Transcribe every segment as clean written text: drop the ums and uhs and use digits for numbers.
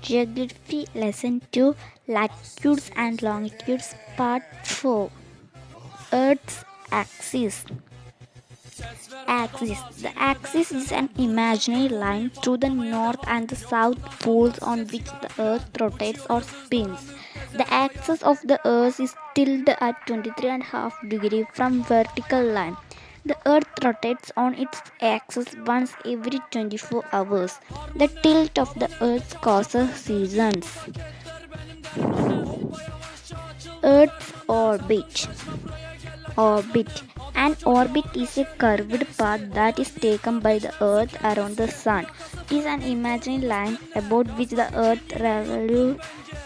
Geography Lesson 2, Latitudes and Longitudes Part 4, Earth's Axis. Axis. The axis is an imaginary line through the north and the south poles on which the earth rotates or spins. The axis of the earth is tilted at 23.5 degrees from vertical line. The earth rotates on its axis once every 24 hours. The tilt of the earth causes seasons. Earth's orbit. Orbit. An orbit is a curved path that is taken by the Earth around the Sun. It is an imaginary line about which the Earth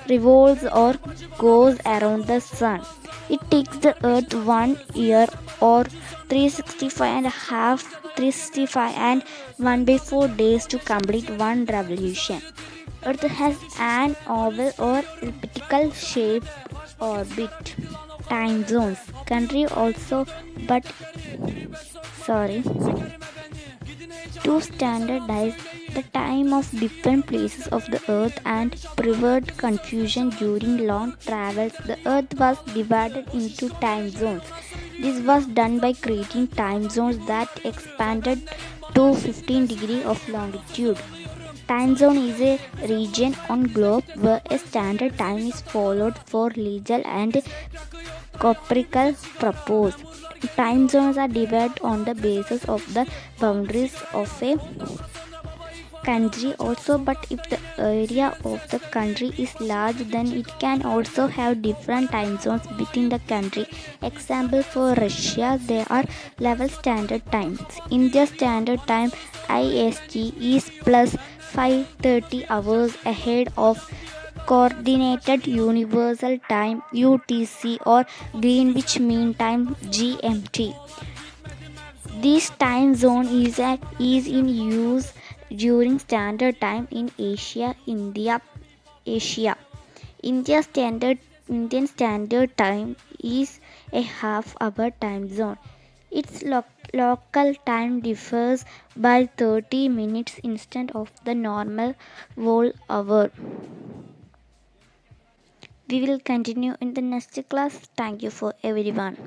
revolves or goes around the Sun. It takes the Earth 1 year or 365 and 1 by 4 days to complete one revolution. Earth has an oval or elliptical shaped orbit. Time zones. Country also, but sorry, to standardize the time of different places of the earth and prevent confusion during long travels, the earth was divided into time zones. This was done by creating time zones that expanded to 15 degrees of longitude. Time zone is a region on globe where a standard time is followed for legal and Copernicus proposed. Time zones are divided on the basis of the boundaries of a country also, but if the area of the country is large, then it can also have different time zones within the country. Example, for Russia there are 11 standard times. India standard time IST is plus 5:30 hours ahead of Coordinated Universal Time UTC or Greenwich Mean Time GMT. This time zone is in use during standard time in Asia. Indian Standard Time is a half-hour time zone. Its local time differs by 30 minutes instead of the normal whole hour. We will continue in the next class. Thank you for everyone.